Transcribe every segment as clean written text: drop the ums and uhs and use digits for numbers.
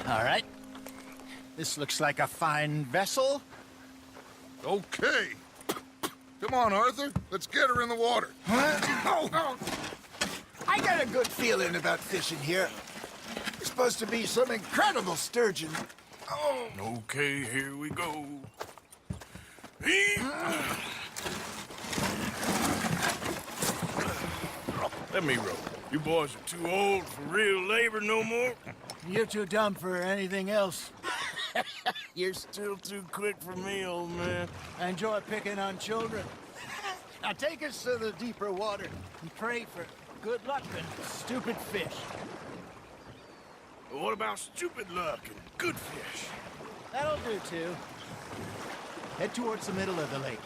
All right. This looks like a fine vessel. Okay. Come on, Arthur. Let's get her in the water. Oh. I got a good feeling about fishing here. It's supposed to be some incredible sturgeon. Oh. Okay, here we go. Let me row. You boys are too old for real labor no more. You're too dumb for anything else. You're still too quick for me, old man. I enjoy picking on children. Now take us to the deeper water and pray for good luck and stupid fish. But what about stupid luck and good fish? That'll do, too. Head towards the middle of the lake.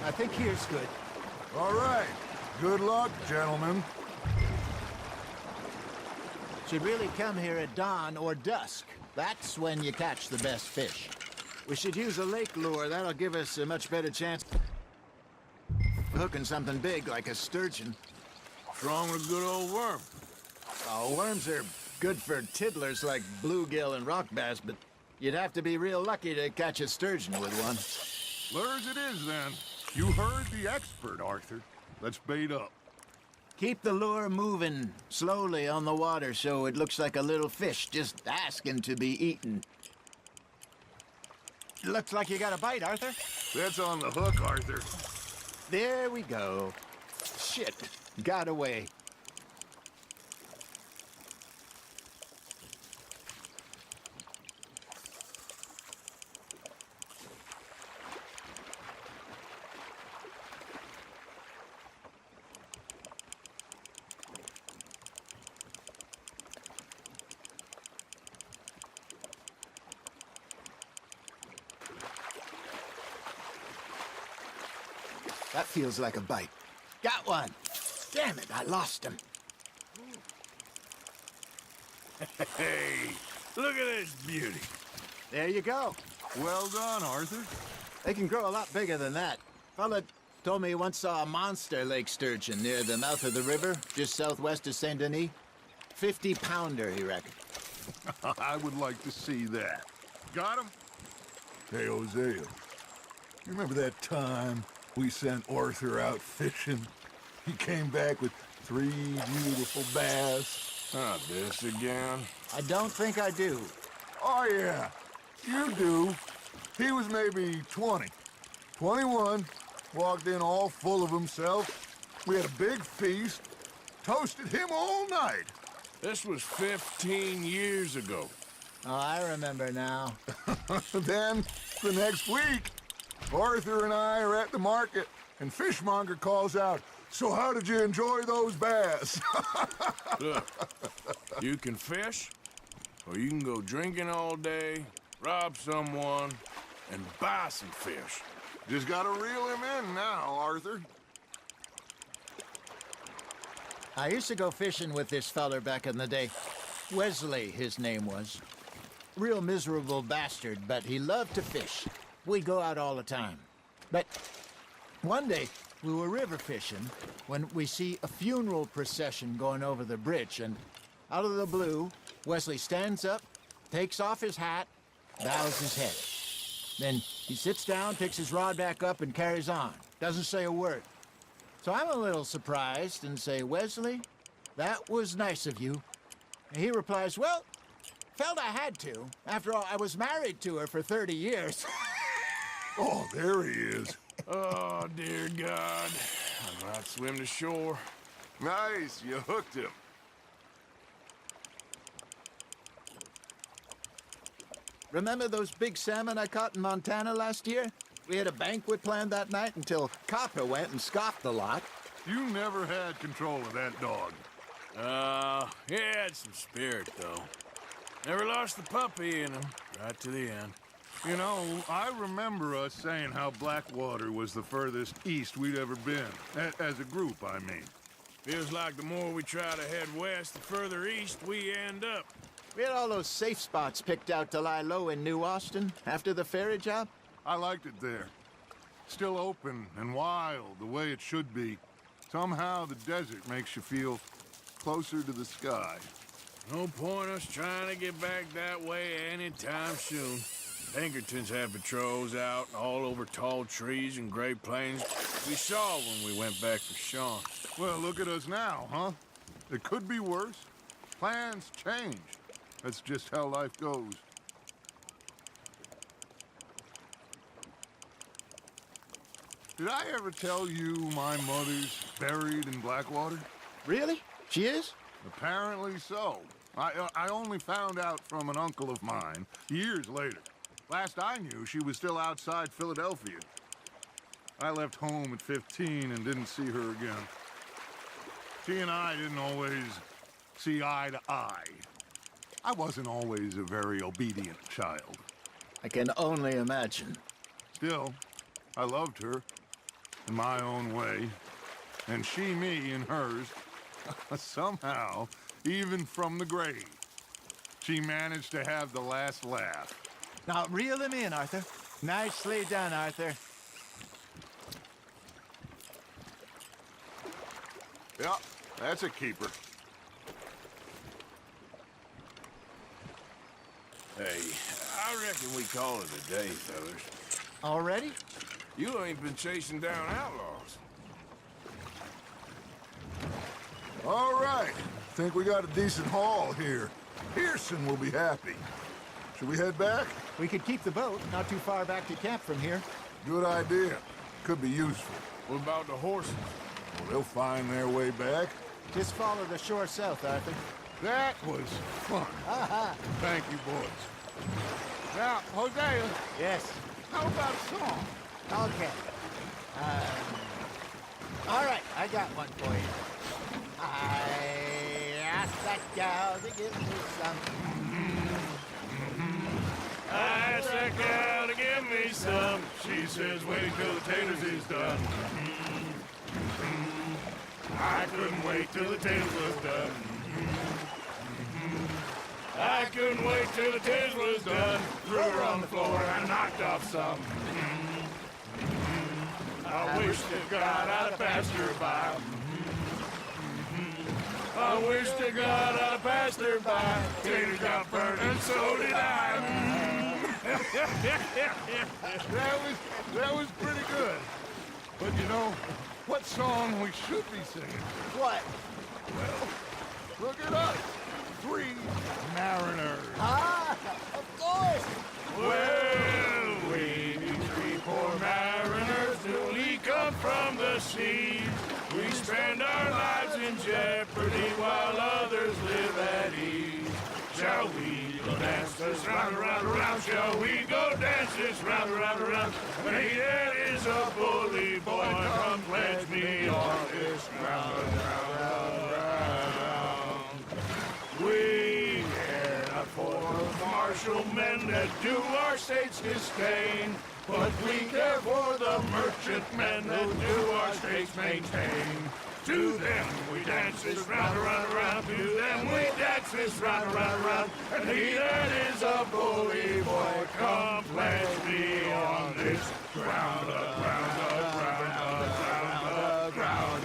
I think here's good. All right. Good luck, gentlemen. Should really come here at dawn or dusk. That's when you catch the best fish. We should use a lake lure. That'll give us a much better chance of hooking something big like a sturgeon. What's wrong with a good old worm? Oh, worms are good for tiddlers like bluegill and rock bass, but you'd have to be real lucky to catch a sturgeon with one. Lures it is, then. You heard the expert, Arthur. Let's bait up. Keep the lure moving slowly on the water so it looks like a little fish just asking to be eaten. Looks like you got a bite, Arthur. That's on the hook, Arthur. There we go. Shit, got away. That feels like a bite. Got one. Damn it, I lost him. Hey, look at this beauty. There you go. Well done, Arthur. They can grow a lot bigger than that. Fella told me he once saw a monster lake sturgeon near the mouth of the river, just southwest of Saint Denis. 50-pounder, he reckoned. I would like to see that. Got him? Hey, Hosea. You remember that time we sent Arthur out fishing? He came back with 3 beautiful bass. Not this again. I don't think I do. Oh, yeah. You do. He was maybe 20. 21. Walked in all full of himself. We had a big feast. Toasted him all night. This was 15 years ago. Oh, I remember now. Then, the next week, Arthur and I are at the market, and Fishmonger calls out, "So how did you enjoy those bass?" Look, you can fish, or you can go drinking all day, rob someone, and buy some fish. Just gotta reel him in now, Arthur. I used to go fishing with this feller back in the day. Wesley, his name was. Real miserable bastard, but he loved to fish. We'd go out all the time. But one day, we were river fishing when we see a funeral procession going over the bridge, and out of the blue, Wesley stands up, takes off his hat, bows his head. Then he sits down, picks his rod back up, and carries on. Doesn't say a word. So I'm a little surprised and say, "Wesley, that was nice of you." And he replies, "Well, felt I had to. After all, I was married to her for 30 years. Oh, there he is. Oh, dear God. I might swim to shore. Nice, you hooked him. Remember those big salmon I caught in Montana last year? We had a banquet planned that night until Copper went and scoffed the lot. You never had control of that dog. He had some spirit, though. Never lost the puppy in him, right to the end. You know, I remember us saying how Blackwater was the furthest east we'd ever been. As a group, I mean. Feels like the more we try to head west, the further east we end up. We had all those safe spots picked out to lie low in New Austin after the ferry job. I liked it there. Still open and wild, the way it should be. Somehow the desert makes you feel closer to the sky. No point us trying to get back that way anytime soon. Pinkertons have patrols out all over tall trees and Great Plains. We saw when we went back for Sean. Well, look at us now, huh? It could be worse. Plans change. That's just how life goes. Did I ever tell you my mother's buried in Blackwater? Really? She is? Apparently so. I only found out from an uncle of mine years later. Last I knew, she was still outside Philadelphia. I left home at 15 and didn't see her again. She and I didn't always see eye to eye. I wasn't always a very obedient child. I can only imagine. Still, I loved her in my own way, and she me in hers. Somehow, even from the grave, she managed to have the last laugh. Now reel him in, Arthur. Nicely done, Arthur. Yeah, that's a keeper. Hey, I reckon we call it a day, fellas. Already? You ain't been chasing down outlaws. All right. Think we got a decent haul here. Pearson will be happy. Should we head back? We could keep the boat not too far back to camp from here. Good idea. Could be useful. What about the horses? Well, they'll find their way back. Just follow the shore south, Arthur. That was fun. Thank you, boys. Now, Hosea, Yes. how about a song? Okay. All right, I got one for you. I asked that gal to give me some. I asked that gal to give me some. She says, wait till the taters is done. I couldn't wait till the taters was done. I couldn't wait till the taters was done. Threw her on the floor and knocked off some. I wish to God I'd have passed her by. I wish to God I'd have passed her by. Taters got burned and so did I. That was pretty good. But you know, what song we should be singing? What? Well, look at us. 3 mariners. Ah, of course. Well, we be 3 poor mariners newly come from the sea. We spend our lives in jeopardy while others live at ease. Shall we go dance this round, around, around? Shall we go dance this round, around, around? Hey, that is a bully boy. Come pledge me on this round, round, round. We care not for martial men that do our state's disdain, but we care for the merchant men that do our state's maintain. To them we dance this round, around, around. To them we dance this round, around, around. And he that is a bully boy, come pledge me on this ground, ground, ground, ground, ground,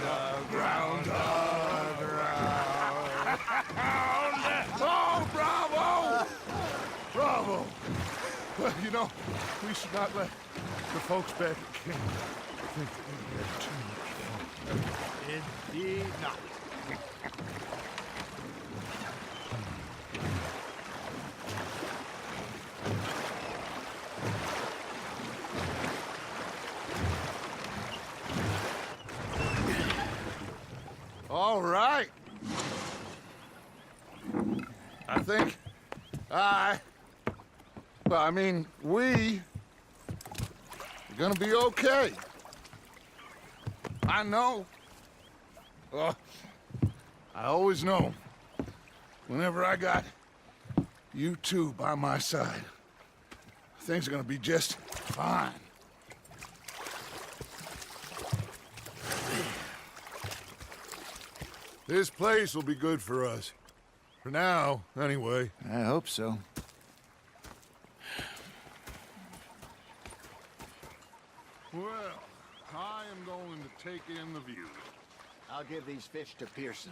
ground, ground. Oh, bravo! Bravo! Well, you know, we should not let the folks back at camp think that we had too much fun. Indeed not. All right. I think we are gonna be okay. I know. I always know. Whenever I got you two by my side, things are gonna be just fine. This place will be good for us. For now, anyway. I hope so. Well, I am going to take in the view. I'll give these fish to Pearson.